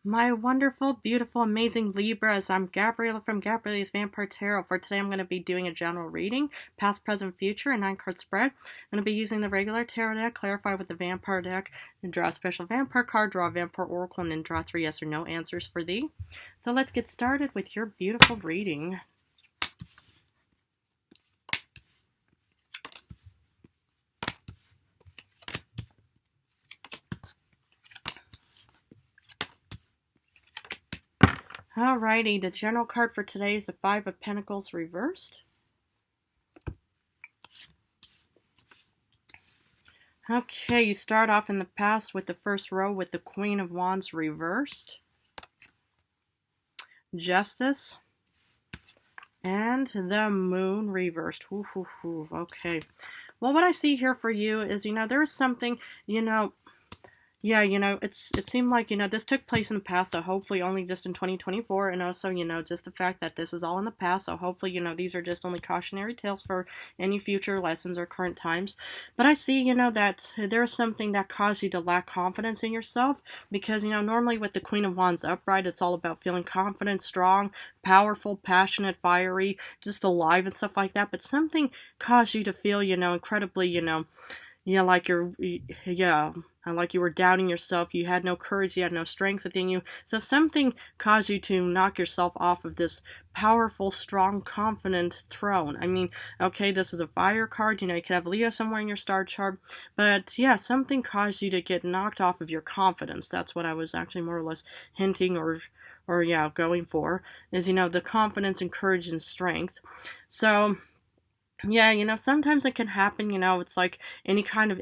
My wonderful, beautiful, amazing Libras. I'm Gabriella from Gabriella's Vampire Tarot. For today, I'm going to be doing a general reading, past, present, future, a 9-card spread. I'm going to be using the regular tarot deck, clarify with the vampire deck, and draw a special vampire card, draw a vampire oracle, and then draw 3 yes or no answers for thee. So let's get started with your beautiful reading. Alrighty, the general card for today is the 5 of Pentacles reversed. Okay, you start off in the past with the first row with the Queen of Wands reversed, Justice, and the Moon reversed. Okay. Well, what I see here for you is, there is something, yeah, it seemed like, this took place in the past, so hopefully only just in 2024, and also, just the fact that this is all in the past, so hopefully, these are just only cautionary tales for any future lessons or current times. But I see, that there's something that caused you to lack confidence in yourself, because, normally with the Queen of Wands upright, it's all about feeling confident, strong, powerful, passionate, fiery, just alive and stuff like that, but something caused you to feel, incredibly, like like you were doubting yourself, you had no courage, you had no strength within you. So something caused you to knock yourself off of this powerful, strong, confident throne. I mean, okay, this is a fire card, you could have Leo somewhere in your star chart, but yeah, something caused you to get knocked off of your confidence. That's what I was actually more or less hinting or going for, is, the confidence and courage and strength. So yeah, sometimes it can happen, it's like any kind of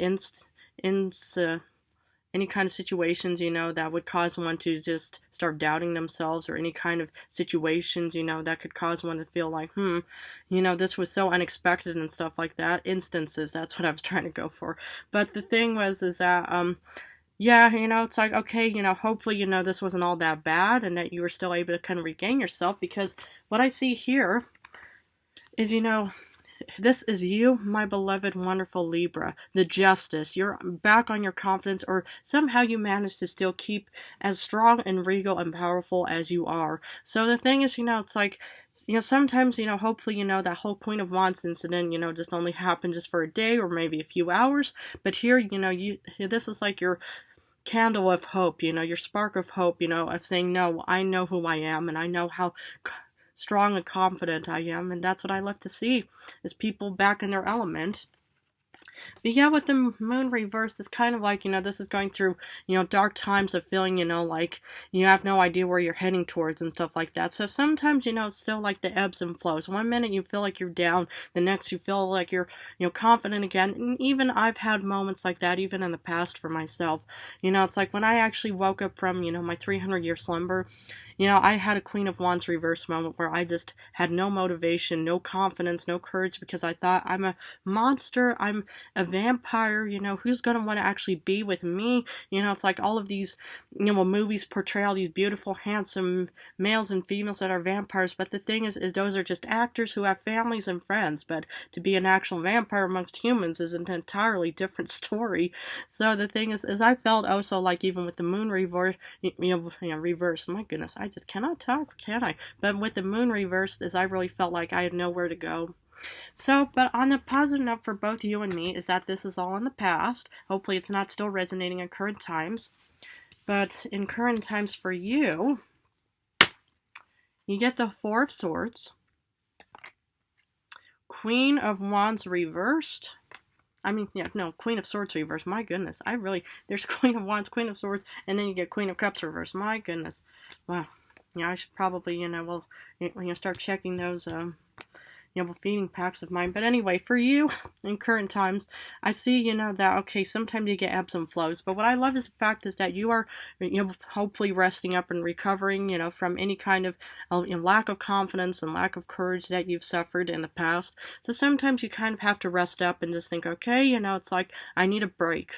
any kind of situations, that would cause one to just start doubting themselves, or any kind of situations, that could cause one to feel like, this was so unexpected and stuff like that. Instances, that's what I was trying to go for. But the thing is that, yeah, it's like, okay, hopefully, this wasn't all that bad, and that you were still able to kind of regain yourself, because what I see here is, this is you, my beloved, wonderful Libra, the Justice. You're back on your confidence, or somehow you managed to still keep as strong and regal and powerful as you are. So the thing is, it's like, sometimes, hopefully, that whole Queen of Wands incident, just only happened just for a day or maybe a few hours. But here, this is like your candle of hope, your spark of hope, of saying, no, I know who I am, and I know how strong and confident I am, and that's what I love to see, is people back in their element. But yeah, with the Moon reversed, it's kind of like, this is going through, dark times of feeling, like you have no idea where you're heading towards and stuff like that. So sometimes, it's still like the ebbs and flows. One minute you feel like you're down, the next you feel like you're, confident again. And even I've had moments like that, even in the past for myself. It's like when I actually woke up from, my 300-year slumber, I had a Queen of Wands reverse moment where I just had no motivation, no confidence, no courage, because I thought, I'm a monster, I'm a vampire, who's going to want to actually be with me? It's like all of these, movies portray all these beautiful, handsome males and females that are vampires, but the thing is those are just actors who have families and friends, but to be an actual vampire amongst humans is an entirely different story. So the thing is I felt also like, even with the Moon reverse, my goodness, I just cannot talk, can I? But with the Moon reversed, I really felt like I had nowhere to go. So, but on a positive note for both you and me is that this is all in the past. Hopefully it's not still resonating in current times. But in current times for you, you get the Four of Swords, Queen of Wands reversed. Queen of Swords reversed. My goodness, there's Queen of Wands, Queen of Swords, and then you get Queen of Cups reversed. My goodness. Wow. I should probably, start checking those, feeding packs of mine. But anyway, for you, in current times, I see, that, okay, sometimes you get ebbs and flows. But what I love is the fact is that you are, hopefully resting up and recovering, from any kind of lack of confidence and lack of courage that you've suffered in the past. So sometimes you kind of have to rest up and just think, okay, it's like, I need a break.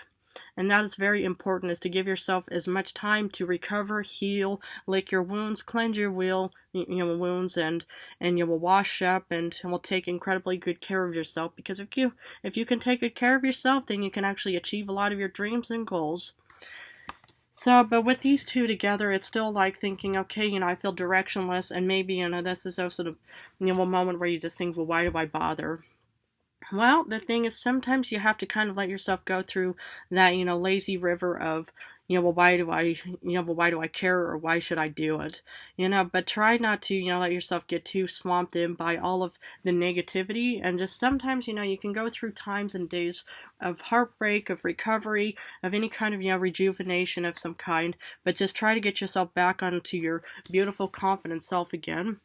And that is very important, is to give yourself as much time to recover, heal, lick your wounds, cleanse your wounds, and you will wash up and will take incredibly good care of yourself. Because if you can take good care of yourself, then you can actually achieve a lot of your dreams and goals. So, but with these two together, it's still like thinking, okay, I feel directionless, and maybe, this is also sort of, a moment where you just think, well, why do I bother? Well, the thing is, sometimes you have to kind of let yourself go through that, lazy river of, well, why do I, well, why do I care, or why should I do it? But try not to, let yourself get too swamped in by all of the negativity. And just sometimes, you can go through times and days of heartbreak, of recovery, of any kind of, rejuvenation of some kind. But just try to get yourself back onto your beautiful, confident self again.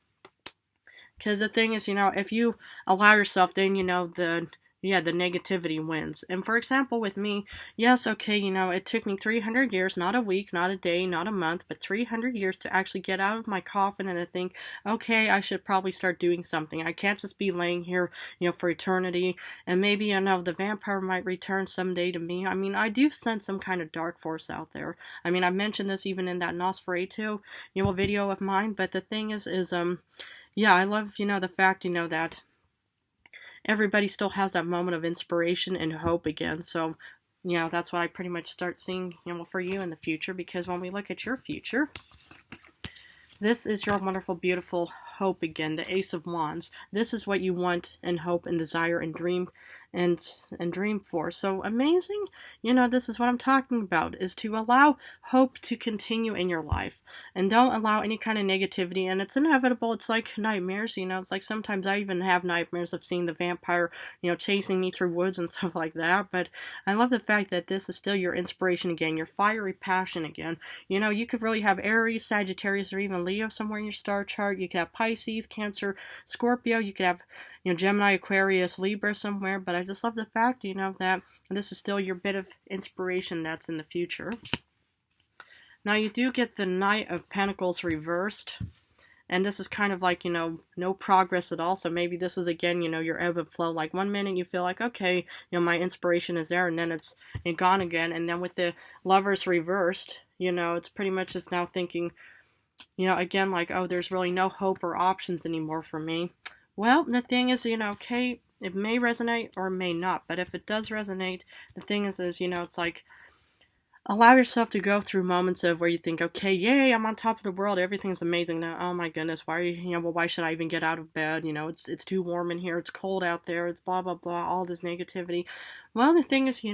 Because the thing is, if you allow yourself, then, the negativity wins. And for example, with me, yes, okay, it took me 300 years, not a week, not a day, not a month, but 300 years to actually get out of my coffin and to think, okay, I should probably start doing something. I can't just be laying here, for eternity. And maybe, the vampire might return someday to me. I mean, I do sense some kind of dark force out there. I mean, I mentioned this even in that Nosferatu, video of mine, but the thing is, yeah, I love, the fact, that everybody still has that moment of inspiration and hope again. So, that's what I pretty much start seeing, for you in the future. Because when we look at your future, this is your wonderful, beautiful hope again, the Ace of Wands. This is what you want and hope and desire and dream and dream for. So amazing. This is what I'm talking about, is to allow hope to continue in your life, and don't allow any kind of negativity. And it's inevitable. It's like nightmares, it's like sometimes I even have nightmares of seeing the vampire, chasing me through woods and stuff like that. But I love the fact that this is still your inspiration again, your fiery passion again. You could really have Aries, Sagittarius, or even Leo somewhere in your star chart. You could have Pisces, Cancer, Scorpio. You could have Gemini, Aquarius, Libra somewhere. But I just love the fact, that this is still your bit of inspiration that's in the future. Now, you do get the Knight of Pentacles reversed. And this is kind of like, no progress at all. So maybe this is, again, your ebb and flow. Like one minute you feel like, okay, my inspiration is there, and then it's gone again. And then with the Lovers reversed, it's pretty much just now thinking, again, like, oh, there's really no hope or options anymore for me. Well, the thing is, okay, it may resonate or may not, but if it does resonate, the thing is, it's like, allow yourself to go through moments of where you think, okay, yay, I'm on top of the world, everything's amazing now. Oh my goodness, why, well, why should I even get out of bed? It's too warm in here, it's cold out there, it's blah, blah, blah, all this negativity. Well, the thing is,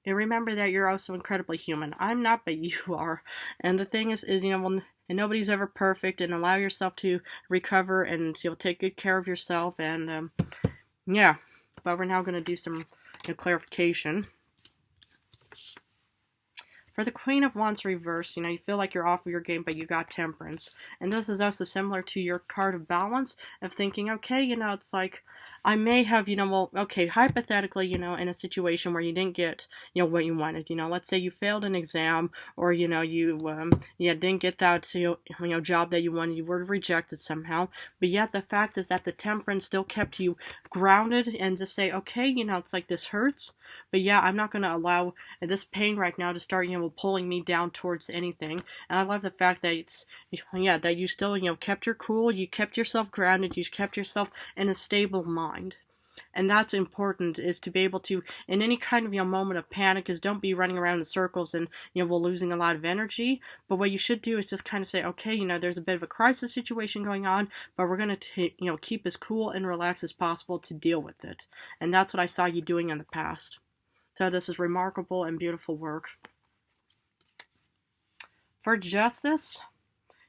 remember that you're also incredibly human. I'm not, but you are. And the thing is, well, and nobody's ever perfect, and allow yourself to recover, and you'll take good care of yourself. And yeah, but we're now going to do some clarification. For the Queen of Wands reverse, you feel like you're off of your game, but you got Temperance. And this is also similar to your card of Balance, of thinking, okay, it's like, I may have, well, okay, hypothetically, in a situation where you didn't get, what you wanted, let's say you failed an exam, or, you didn't get that, job that you wanted, you were rejected somehow, but yet the fact is that the Temperance still kept you grounded, and just say, okay, it's like, this hurts, but yeah, I'm not going to allow this pain right now to start, pulling me down towards anything. And I love the fact that that you still, kept your cool, you kept yourself grounded, you kept yourself in a stable mind. And that's important, is to be able to, in any kind of, moment of panic, is don't be running around in circles and, losing a lot of energy. But what you should do is just kind of say, okay, there's a bit of a crisis situation going on, but we're going to, keep as cool and relaxed as possible to deal with it. And that's what I saw you doing in the past. So this is remarkable and beautiful work. For Justice,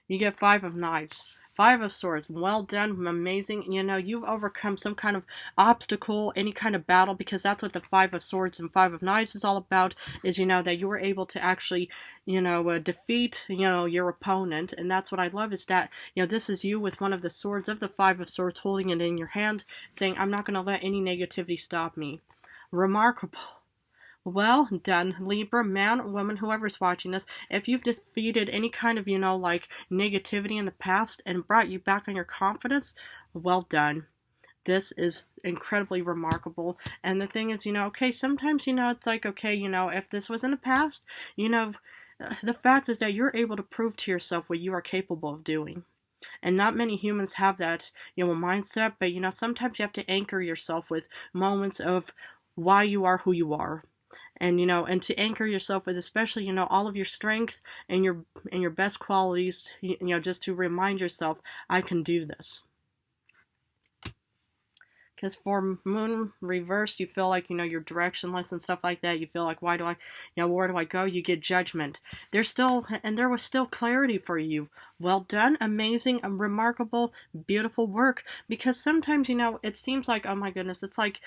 you get 5 of Knives. 5 of Swords. Well done. Amazing. You've overcome some kind of obstacle, any kind of battle, because that's what the 5 of Swords and 5 of Knives is all about, is, that you were able to actually, defeat, your opponent. And that's what I love, is that, this is you with one of the swords of the 5 of Swords, holding it in your hand, saying, I'm not going to let any negativity stop me. Remarkable. Well done, Libra, man, woman, whoever's watching this. If you've defeated any kind of, like, negativity in the past and brought you back on your confidence, well done. This is incredibly remarkable. And the thing is, okay, sometimes, it's like, okay, if this was in the past, the fact is that you're able to prove to yourself what you are capable of doing. And not many humans have that, mindset, but, sometimes you have to anchor yourself with moments of why you are who you are. and and to anchor yourself with, especially all of your strength and your best qualities, just to remind yourself, I can do this. Because for moon reversed, you feel like, you're directionless and stuff like that. You feel like, why do I, where do I go? You get judgment. There was still clarity for you. Well done, amazing, remarkable, beautiful work. Because sometimes, it seems like, oh my goodness, it's like,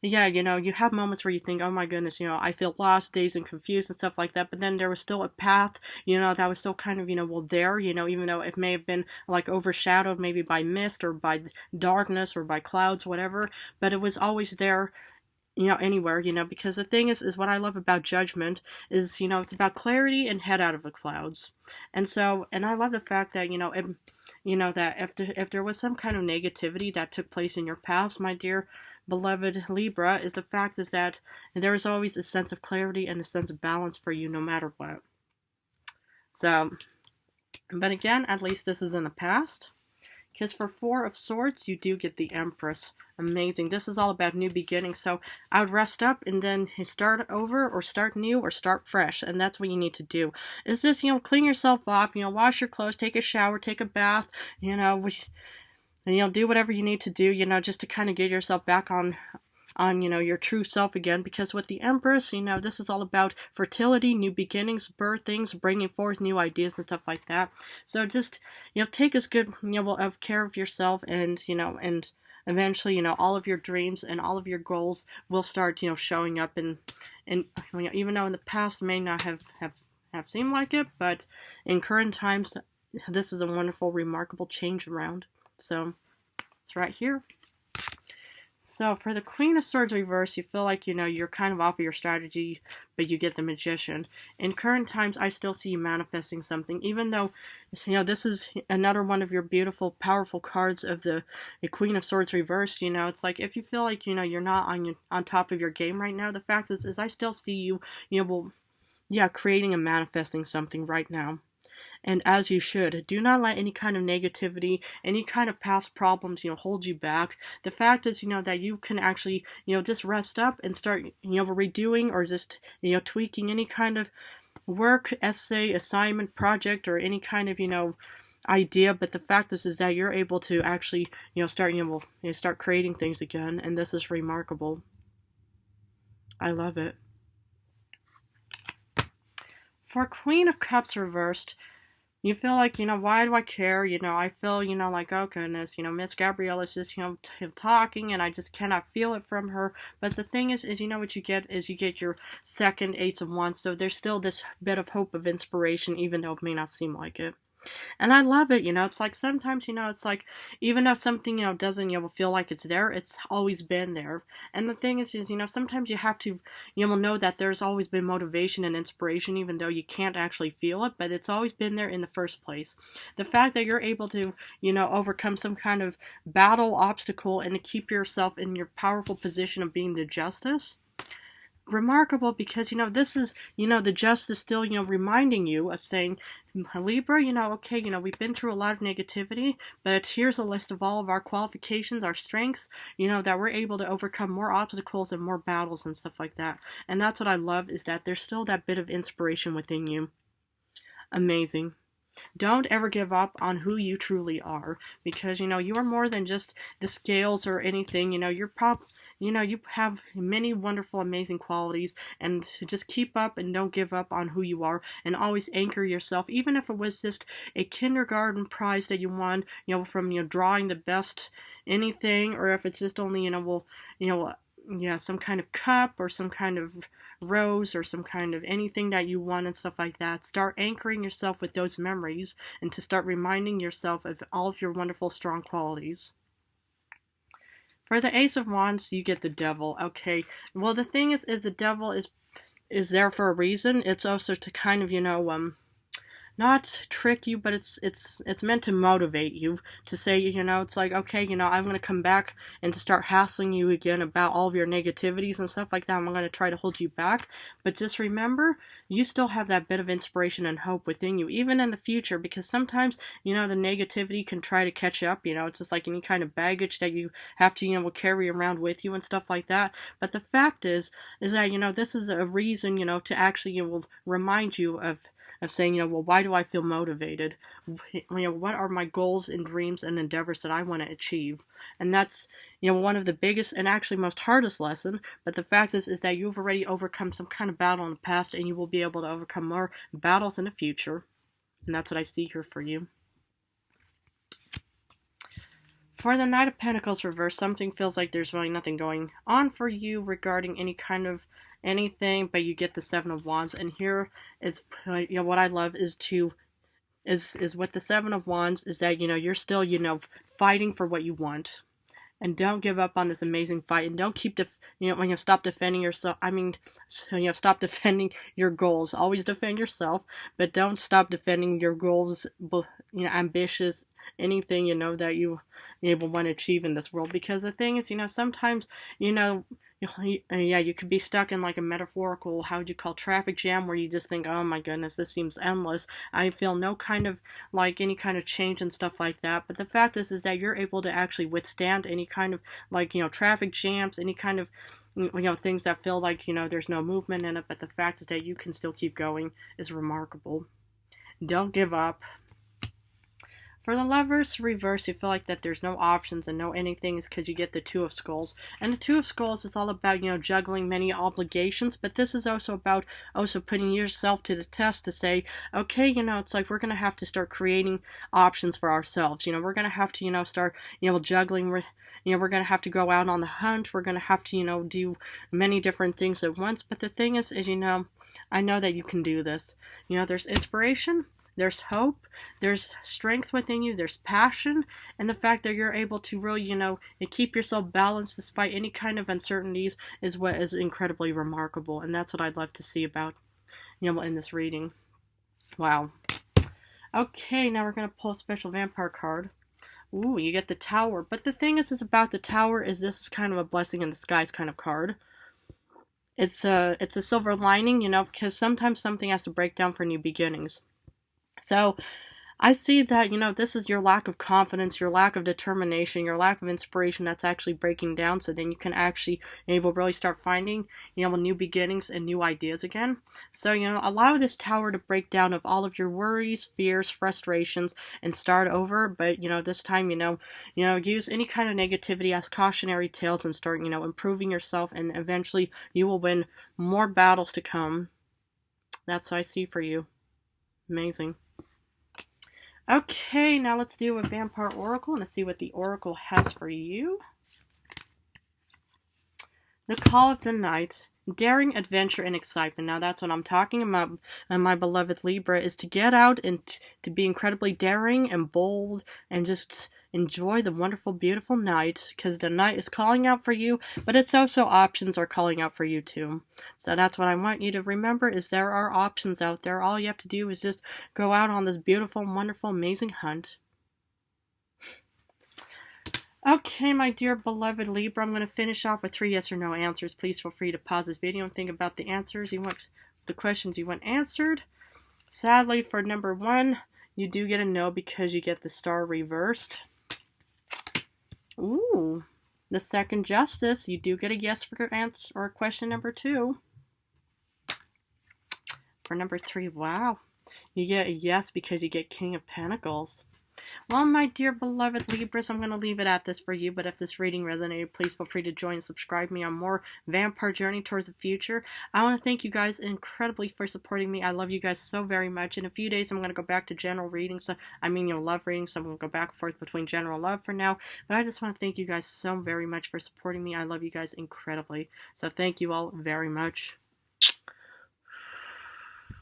yeah, you have moments where you think, oh my goodness, I feel lost, dazed, and confused and stuff like that. But then there was still a path, that was still kind of, well, there, even though it may have been like overshadowed maybe by mist or by darkness or by clouds, whatever. But it was always there, anywhere, because the thing is what I love about judgment is, it's about clarity and head out of the clouds. And I love the fact that, that if there was some kind of negativity that took place in your past, my dear beloved Libra, is the fact is that there is always a sense of clarity and a sense of balance for you no matter what. So, but again, at least this is in the past. Because for Four of Swords, you do get the Empress. Amazing. This is all about new beginnings. So I would rest up and then start over or start new or start fresh. And that's what you need to do. Is just, clean yourself off, wash your clothes, take a shower, take a bath, and do whatever you need to do, just to kind of get yourself back on your true self again. Because with the Empress, this is all about fertility, new beginnings, birthings, bringing forth new ideas and stuff like that. So just, take as good, of care of yourself, and, and eventually, all of your dreams and all of your goals will start, showing up, and even though in the past may not have seemed like it, but in current times, this is a wonderful, remarkable change around. So it's right here. So for the Queen of Swords reverse, you feel like, you're kind of off of your strategy, but you get the Magician. In current times, I still see you manifesting something, even though, this is another one of your beautiful, powerful cards of the Queen of Swords reverse. It's like, if you feel like, you're not on top of your game right now, the fact is I still see you, creating and manifesting something right now. And as you should, do not let any kind of negativity, any kind of past problems, hold you back. The fact is, that you can actually, just rest up and start, redoing or just, tweaking any kind of work, essay, assignment, project, or any kind of, idea. But the fact is that you're able to actually, start creating things again. And this is remarkable. I love it. For Queen of Cups reversed, you feel like, why do I care? I feel, like, oh goodness, Miss Gabriella's just, talking, and I just cannot feel it from her. But the thing is what you get is you get your second Ace of Wands. So there's still this bit of hope of inspiration, even though it may not seem like it. And I love it, it's like sometimes, it's like, even though something, doesn't, feel like it's there, it's always been there. And the thing is, sometimes you have to, know that there's always been motivation and inspiration, even though you can't actually feel it, but it's always been there in the first place. The fact that you're able to, overcome some kind of battle, obstacle, and to keep yourself in your powerful position of being the Justice, remarkable, because this is the Justice still reminding you of saying, Libra, okay, we've been through a lot of negativity, but here's a list of all of our qualifications, our strengths, that we're able to overcome more obstacles and more battles and stuff like that. And that's what I love, is that there's still that bit of inspiration within you. Amazing. Don't ever give up on who you truly are, because you are more than just the scales or anything. You're you have many wonderful, amazing qualities, and just keep up and don't give up on who you are, and always anchor yourself, even if it was just a kindergarten prize that you won, from drawing the best anything, or if it's just only some kind of cup or some kind of rose or some kind of anything that you want and stuff like that. Start anchoring yourself with those memories, and to start reminding yourself of all of your wonderful, strong qualities. For the Ace of Wands, you get the Devil. Okay, well, the thing is the Devil is there for a reason. It's also to kind of, not trick you, but it's meant to motivate you, to say, it's like, okay, I'm going to come back and to start hassling you again about all of your negativities and stuff like that. I'm going to try to hold you back, but just remember, you still have that bit of inspiration and hope within you, even in the future, because sometimes, the negativity can try to catch up. It's just like any kind of baggage that you have to, carry around with you and stuff like that. But the fact is that, this is a reason, to actually, will remind you of saying, well, why do I feel motivated? What are my goals and dreams and endeavors that I want to achieve? And that's, one of the biggest and actually most hardest lesson. But the fact is that you've already overcome some kind of battle in the past, and you will be able to overcome more battles in the future. And that's what I see here for you. For the Knight of Pentacles reversed, something feels like there's really nothing going on for you regarding any kind of anything, but you get the Seven of Wands, and here is, what I love is with the Seven of Wands is that, you're still, fighting for what you want. And don't give up on this amazing fight, and don't keep stop defending yourself. Stop defending your goals. Always defend yourself, but don't stop defending your goals. Ambitious, anything that you want to achieve in this world. Because the thing is, sometimes you could be stuck in like a metaphorical, how would you call, traffic jam, where you just think, oh my goodness, this seems endless. I feel no kind of like any kind of change and stuff like that. But the fact is that you're able to actually withstand any kind of like, traffic jams, any kind of, things that feel like, there's no movement in it. But the fact is that you can still keep going is remarkable. Don't give up. For the Lovers reverse, you feel like that there's no options and no anything, is because you get the Two of Skulls. And the Two of Skulls is all about, juggling many obligations, but this is also about putting yourself to the test to say, okay, it's like we're going to have to start creating options for ourselves. We're going to have to, start, juggling. We're going to have to go out on the hunt. We're going to have to, do many different things at once. But the thing is, I know that you can do this. There's inspiration. There's hope, there's strength within you, there's passion, and the fact that you're able to really, keep yourself balanced despite any kind of uncertainties is what is incredibly remarkable. And that's what I'd love to see about, in this reading. Wow. Okay, now we're going to pull a special vampire card. Ooh, you get the Tower. But the thing is about the Tower is this is kind of a blessing in disguise kind of card. It's a silver lining, because sometimes something has to break down for new beginnings. So I see that, this is your lack of confidence, your lack of determination, your lack of inspiration that's actually breaking down, so then you can actually really start finding, new beginnings and new ideas again. So, allow this Tower to break down of all of your worries, fears, frustrations, and start over. But, this time, use any kind of negativity as cautionary tales and start, improving yourself, and eventually you will win more battles to come. That's what I see for you. Amazing. Okay, now let's do a Vampire Oracle and see what the Oracle has for you. The Call of the Night. Daring, adventure, and excitement. Now that's what I'm talking about, my beloved Libra, is to get out and to be incredibly daring and bold and just enjoy the wonderful, beautiful night, because the night is calling out for you, but it's also options are calling out for you too. So that's what I want you to remember, is there are options out there. All you have to do is just go out on this beautiful, wonderful, amazing hunt. Okay, my dear beloved Libra, I'm going to finish off with 3 yes or no answers. Please feel free to pause this video and think about the answers you want, the questions you want answered. Sadly, for number 1, you do get a no because you get the Star reversed. Ooh, the Second Justice, you do get a yes for answer or question number 2. For number 3, wow, you get a yes because you get King of Pentacles. Well, my dear beloved Libras, I'm going to leave it at this for you, but if this reading resonated, please feel free to join and subscribe me on more Vampire Journey towards the future. I want to thank you guys incredibly for supporting me. I love you guys so very much. In a few days, I'm going to go back to general readings. Love readings, so I'm going to go back and forth between general love for now. But I just want to thank you guys so very much for supporting me. I love you guys incredibly. So thank you all very much.